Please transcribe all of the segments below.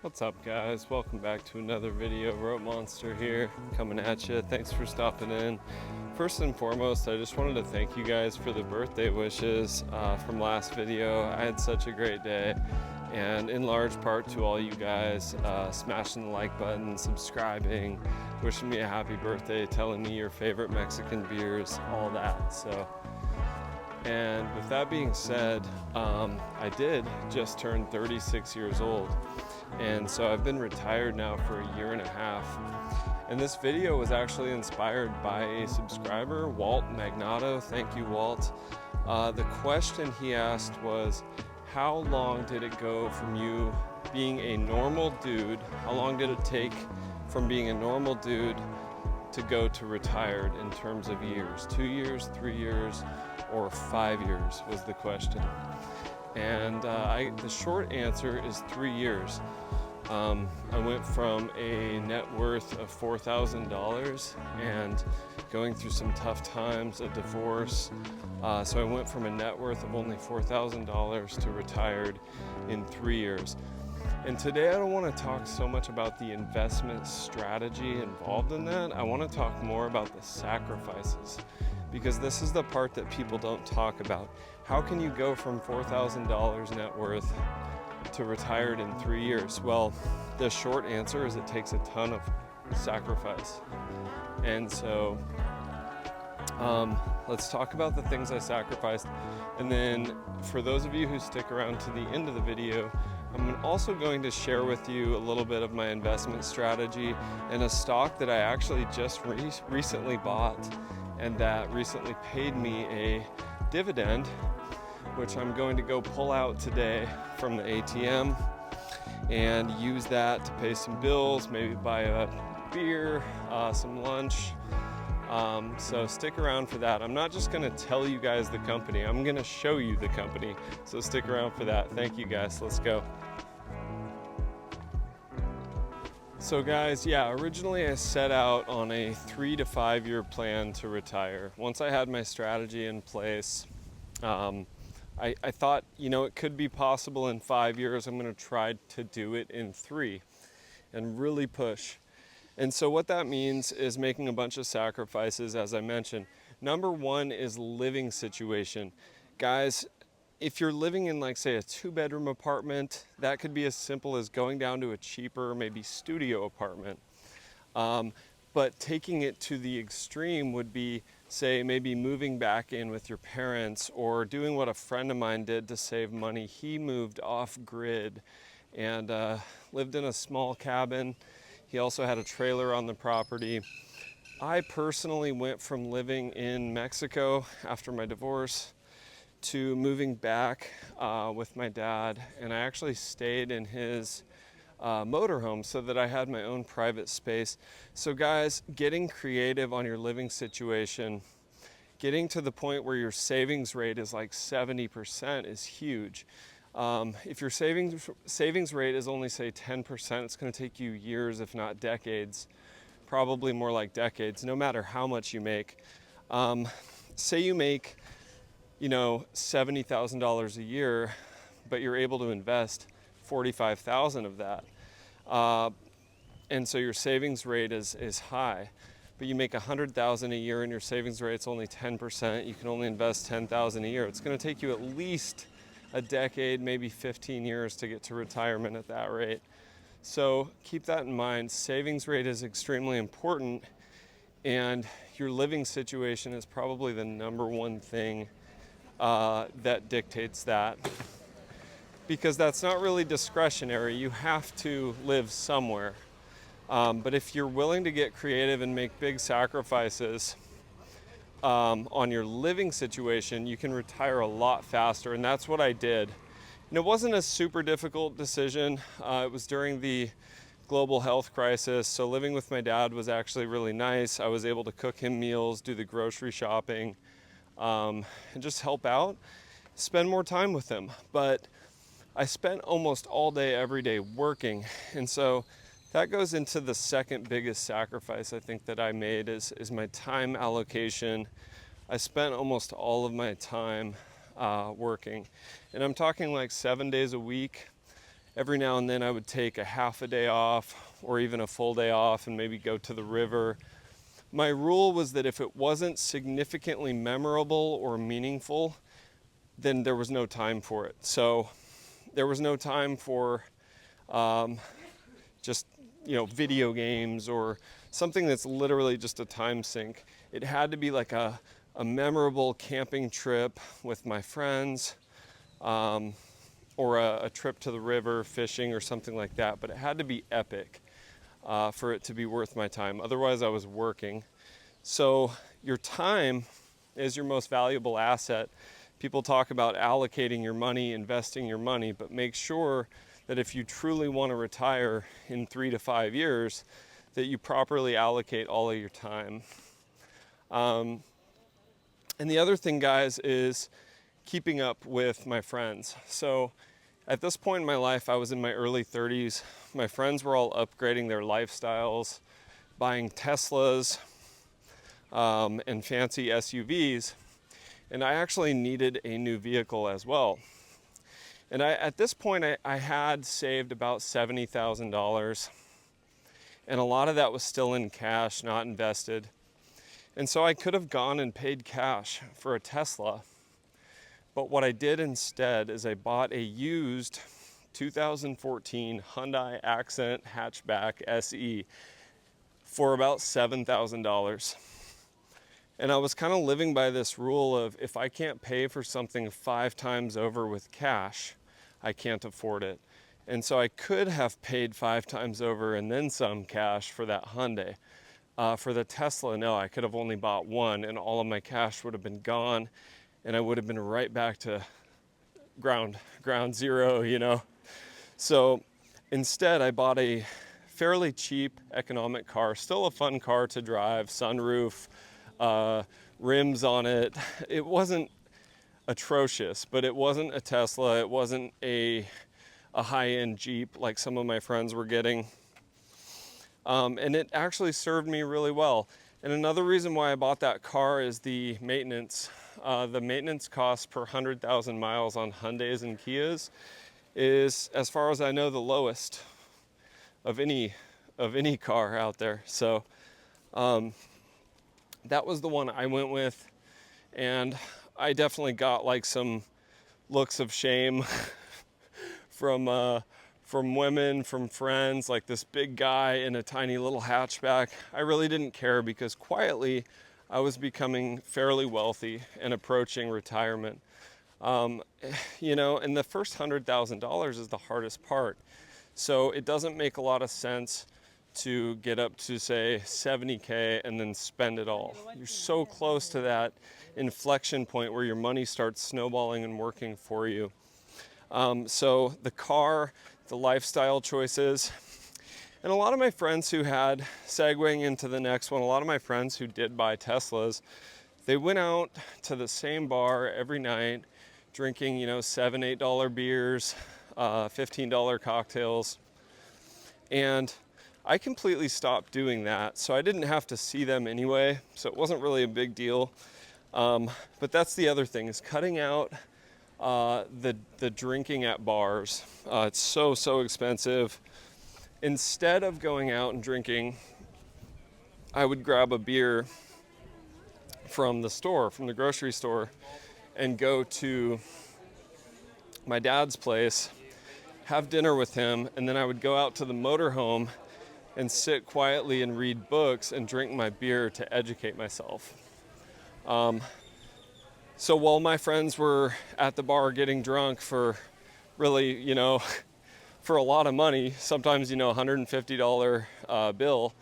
What's up, guys? Welcome back to another video. Rope Monster here, coming at you. Thanks for stopping in. First and foremost, I just wanted to thank you guys for the birthday wishes from last video. I had such a great day, and in large part to all you guys smashing the like button, subscribing, wishing me a happy birthday, telling me your favorite Mexican beers, all that. And with that being said, I did just turn 36 years old. And so I've been retired now for a year and a half. And this video was actually inspired by a subscriber, Walt Magnato. Thank you, Walt. The question he asked was, how long did it go from you being a normal dude? How long did it take from being a normal dude to go to retired in terms of years? 2 years, 3 years, or 5 years was the question. And the short answer is 3 years. I went from a net worth of $4,000 and going through some tough times, a divorce. So I went from a net worth of only $4,000 to retired in 3 years. And today I don't want to talk so much about the investment strategy involved in that. I want to talk more about the sacrifices, because this is the part that people don't talk about. How can you go from $4,000 net worth to retired in 3 years? Well, the short answer is it takes a ton of sacrifice. And so let's talk about the things I sacrificed. And then for those of you who stick around to the end of the video, I'm also going to share with you a little bit of my investment strategy and a stock that I actually just recently bought and that recently paid me a dividend, which I'm going to go pull out today from the ATM and use that to pay some bills, maybe buy a beer, some lunch. So stick around for that. I'm not just going to tell you guys the company, I'm going to show you the company. So stick around for that. Thank you guys. Let's go. So guys, originally I set out on a 3 to 5 year plan to retire. Once I had my strategy in place, I thought, it could be possible in 5 years. I'm going to try to do it in 3 and really push. And so what that means is making a bunch of sacrifices, as I mentioned. Number one is living situation. Guys, if you're living in, like, say, a 2-bedroom apartment, that could be as simple as going down to a cheaper, maybe studio apartment. But taking it to the extreme would be, say, maybe moving back in with your parents, or doing what a friend of mine did to save money. He moved off grid and lived in a small cabin. He also had a trailer on the property. I personally went from living in Mexico after my divorce to moving back with my dad, and I actually stayed in his motorhome so that I had my own private space. So guys, getting creative on your living situation, getting to the point where your savings rate is like 70% is huge. If your savings rate is only, say, 10%, it's going to take you years, if not decades, probably more like decades, no matter how much you make. Say you make $70,000 a year, but you're able to invest $45,000 of that. And so your savings rate is high, but you make $100,000 a year and your savings rate's only 10%. You can only invest $10,000 a year. It's going to take you at least a decade, maybe 15 years to get to retirement at that rate. So keep that in mind. Savings rate is extremely important, and your living situation is probably the number one thing that dictates that, because that's not really discretionary. You have to live somewhere. But if you're willing to get creative and make big sacrifices on your living situation, you can retire a lot faster, and that's what I did. And it wasn't a super difficult decision. It was during the global health crisis, so living with my dad was actually really nice. I was able to cook him meals, do the grocery shopping, and just help out, spend more time with him. But I spent almost all day, every day working. And so that goes into the second biggest sacrifice I think that I made is my time allocation. I spent almost all of my time working. And I'm talking like 7 days a week. every now and then I would take a half a day off or even a full day off and maybe go to the river. My rule was that if it wasn't significantly memorable or meaningful, then there was no time for it. So there was no time for just, video games or something that's literally just a time sink. It had to be like a memorable camping trip with my friends, or a trip to the river, fishing or something like that. But it had to be epic for it to be worth my time. Otherwise, I was working. So your time is your most valuable asset. People talk about allocating your money, investing your money, but make sure that if you truly want to retire in 3 to 5 years, that you properly allocate all of your time. And the other thing, guys, is keeping up with my friends. So at this point in my life, I was in my early 30s. My friends were all upgrading their lifestyles, buying Teslas and fancy SUVs. And I actually needed a new vehicle as well. And at this point, I had saved about $70,000. And a lot of that was still in cash, not invested. And so I could have gone and paid cash for a Tesla. But what I did instead is I bought a used 2014 Hyundai Accent hatchback SE for about $7,000. And I was kind of living by this rule of if I can't pay for something 5 times over with cash, I can't afford it. And so I could have paid 5 times over and then some cash for that Hyundai. For the Tesla, no, I could have only bought one and all of my cash would have been gone and I would have been right back to ground zero. So instead I bought a fairly cheap economic car, still a fun car to drive, sunroof, rims on it. It wasn't atrocious, but it wasn't a Tesla. It wasn't a high-end Jeep like some of my friends were getting. And it actually served me really well. And another reason why I bought that car is the maintenance. The maintenance cost per 100,000 miles on Hyundais and Kias is, as far as I know, the lowest of any car out there. So that was the one I went with, and I definitely got like some looks of shame from women, from friends, like this big guy in a tiny little hatchback. I really didn't care because quietly I was becoming fairly wealthy and approaching retirement. And the first $100,000 is the hardest part. So it doesn't make a lot of sense to get up to say 70K and then spend it all. You're so close to that inflection point where your money starts snowballing and working for you. So the car, the lifestyle choices, and a lot of my friends who had, segueing into the next one, a lot of my friends who did buy Teslas, they went out to the same bar every night, drinking, $7, $8 beers, $15 cocktails. And I completely stopped doing that, so I didn't have to see them anyway, so it wasn't really a big deal. But that's the other thing, is cutting out the drinking at bars. It's so expensive. Instead of going out and drinking, I would grab a beer from the grocery store, and go to my dad's place, have dinner with him, and then I would go out to the motorhome and sit quietly and read books and drink my beer to educate myself. So while my friends were at the bar getting drunk for really, for a lot of money, sometimes, $150 bill,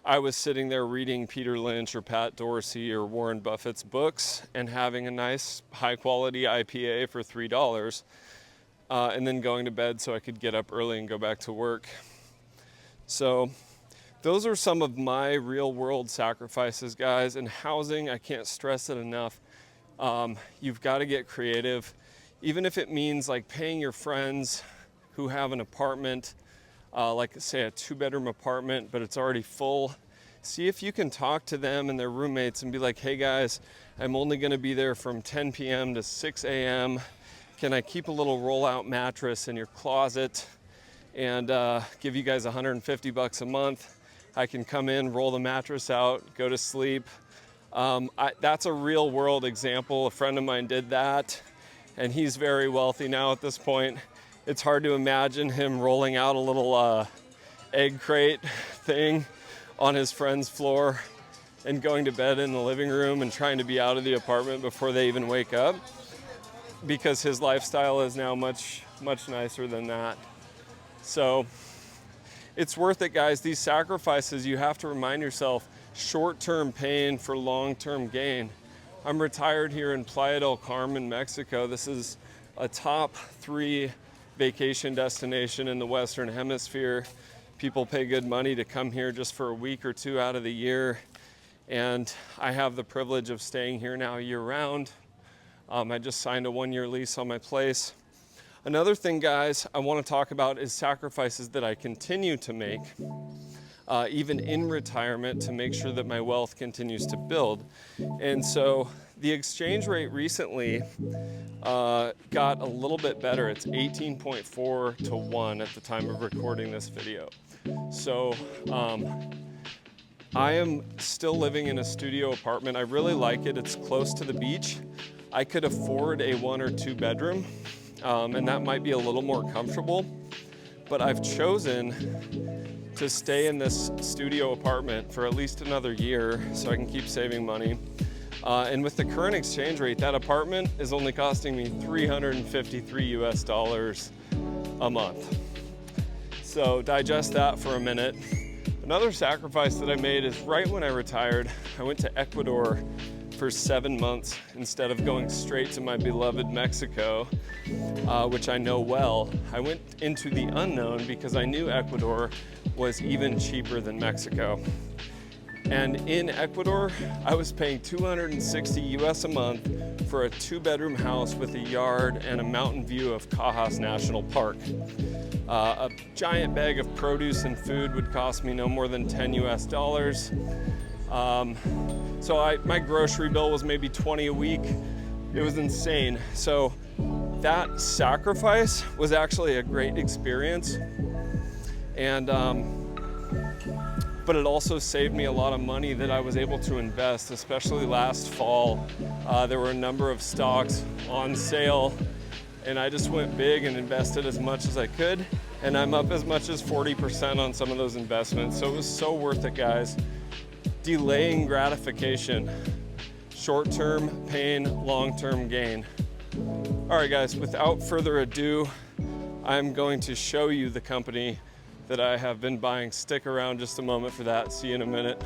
I was sitting there reading Peter Lynch or Pat Dorsey or Warren Buffett's books and having a nice high quality IPA for $3, and then going to bed so I could get up early and go back to work. So those are some of my real world sacrifices, guys. And housing, I can't stress it enough. You've got to get creative, even if it means like paying your friends who have an apartment, like say a 2-bedroom apartment, but it's already full. See if you can talk to them and their roommates and be like, hey guys, I'm only going to be there from 10 p.m. to 6 a.m. can I keep a little rollout mattress in your closet and give you guys $150 a month? I can come in, roll the mattress out, go to sleep. That's a real world example. A friend of mine did that, and he's very wealthy now at this point. It's hard to imagine him rolling out a little egg crate thing on his friend's floor and going to bed in the living room and trying to be out of the apartment before they even wake up, because his lifestyle is now much nicer than that. So it's worth it, guys. These sacrifices, you have to remind yourself, short-term pain for long-term gain. I'm retired here in Playa del Carmen, Mexico. This is a top 3 vacation destination in the Western Hemisphere. People pay good money to come here just for a week or 2 out of the year. And I have the privilege of staying here now year-round. I just signed a 1-year lease on my place. Another thing, guys, I want to talk about is sacrifices that I continue to make, even in retirement, to make sure that my wealth continues to build. And so the exchange rate recently got a little bit better. It's 18.4 to 1 at the time of recording this video. So I am still living in a studio apartment. I really like it. It's close to the beach. I could afford a 1 or 2 bedroom, and that might be a little more comfortable, but I've chosen to stay in this studio apartment for at least another year so I can keep saving money. And with the current exchange rate, that apartment is only costing me $353 US a month. So digest that for a minute. Another sacrifice that I made is right when I retired, I went to Ecuador for 7 months instead of going straight to my beloved Mexico, which I know well. I went into the unknown because I knew Ecuador was even cheaper than Mexico. And in Ecuador, I was paying $260 US a month for a 2-bedroom house with a yard and a mountain view of Cajas National Park. A giant bag of produce and food would cost me no more than $10 US. So my grocery bill was maybe 20 a week. It was insane. So that sacrifice was actually a great experience. And but it also saved me a lot of money that I was able to invest, especially last fall. There were a number of stocks on sale, and I just went big and invested as much as I could, and I'm up as much as 40% on some of those investments. So it was so worth it, guys. Delaying gratification, short-term pain, long-term gain. All right, guys, without further ado, I'm going to show you the company that I have been buying. Stick around just a moment for that. See you in a minute.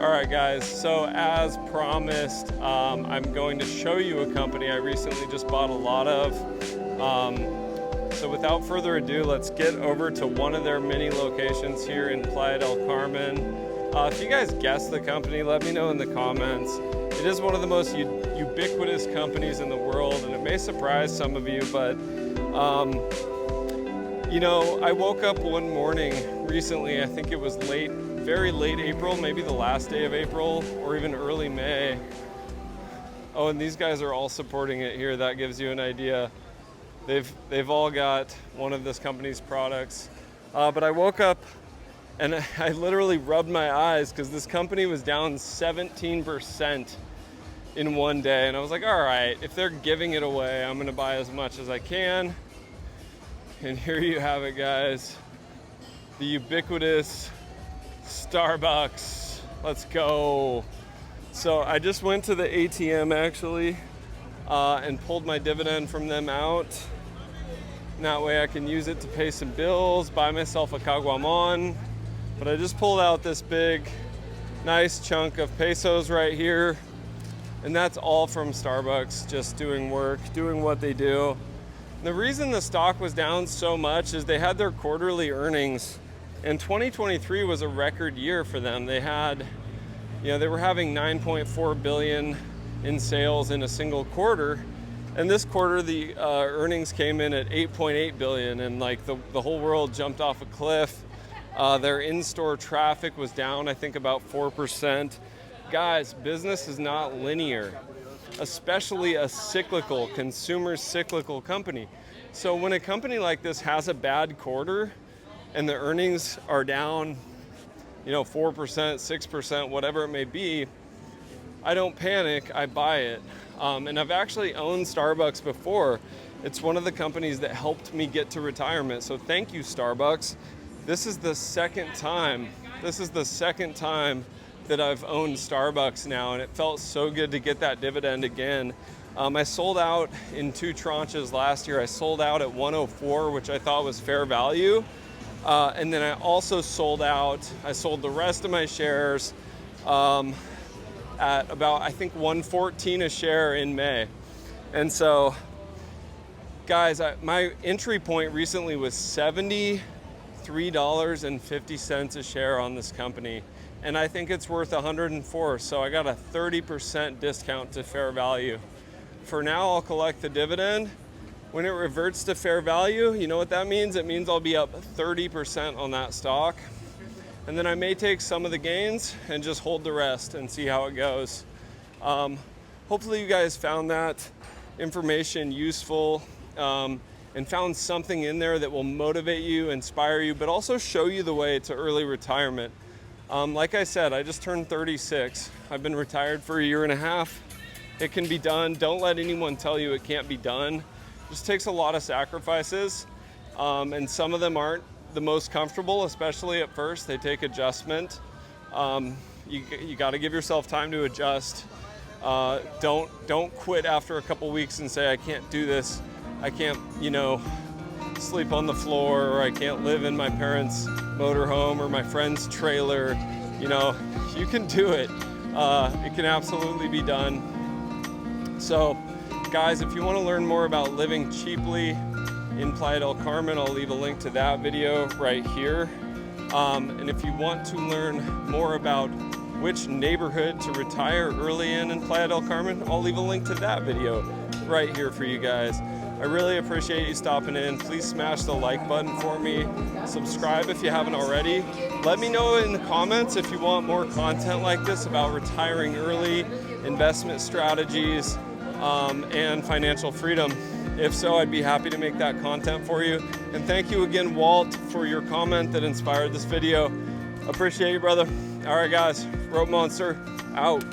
All right, guys, so as promised, I'm going to show you a company I recently just bought a lot of. So without further ado, let's get over to one of their many locations here in Playa del Carmen. If you guys guess the company, let me know in the comments. It is one of the most ubiquitous companies in the world, and it may surprise some of you, but you know, I woke up one morning recently, I think it was very late April, maybe the last day of April or even early May. Oh, and these guys are all supporting it here. That gives you an idea. They've all got one of this company's products. But I woke up and I literally rubbed my eyes because this company was down 17% in one day. And I was like, all right, if they're giving it away, I'm gonna buy as much as I can. And here you have it, guys. The ubiquitous Starbucks. Let's go. So I just went to the ATM actually and pulled my dividend from them out. And that way I can use it to pay some bills, buy myself a caguamon. But I just pulled out this big, nice chunk of pesos right here. And that's all from Starbucks, just doing work, doing what they do. And the reason the stock was down so much is they had their quarterly earnings, and 2023 was a record year for them. They had, they were having 9.4 billion in sales in a single quarter. And this quarter, the earnings came in at 8.8 billion, and like the whole world jumped off a cliff. Their in-store traffic was down, I think, about 4%. Guys, business is not linear, especially a cyclical, consumer cyclical company. So when a company like this has a bad quarter and the earnings are down, 4%, 6%, whatever it may be, I don't panic, I buy it. And I've actually owned Starbucks before. It's one of the companies that helped me get to retirement. So thank you, Starbucks. This is the second time that I've owned Starbucks now, and it felt so good to get that dividend again. I sold out in 2 tranches last year. I sold out at 104, which I thought was fair value. And then I also sold the rest of my shares at about, I think, 114 a share in May. And so, guys, my entry point recently was $73.50 a share on this company. And I think it's worth 104, so I got a 30% discount to fair value. For now, I'll collect the dividend. When it reverts to fair value, you know what that means? It means I'll be up 30% on that stock. And then I may take some of the gains and just hold the rest and see how it goes. Hopefully you guys found that information useful and found something in there that will motivate you, inspire you, but also show you the way to early retirement. Like I said, I just turned 36. I've been retired for 1.5 years. It can be done. Don't let anyone tell you it can't be done. It just takes a lot of sacrifices, and some of them aren't the most comfortable, especially at first. They take adjustment. You got to give yourself time to adjust. Don't quit after a couple weeks and say, I can't do this. I can't, sleep on the floor, or I can't live in my parents' motorhome or my friend's trailer. You can do it. It can absolutely be done. So guys, if you want to learn more about living cheaply in Playa del Carmen, I'll leave a link to that video right here. And if you want to learn more about which neighborhood to retire early in Playa del Carmen, I'll leave a link to that video right here for you guys. I really appreciate you stopping in. Please smash the like button for me. Subscribe if you haven't already. Let me know in the comments if you want more content like this about retiring early, investment strategies, and financial freedom. If so, I'd be happy to make that content for you. And thank you again, Walt, for your comment that inspired this video. Appreciate you, brother. All right, guys, Rope Monster out.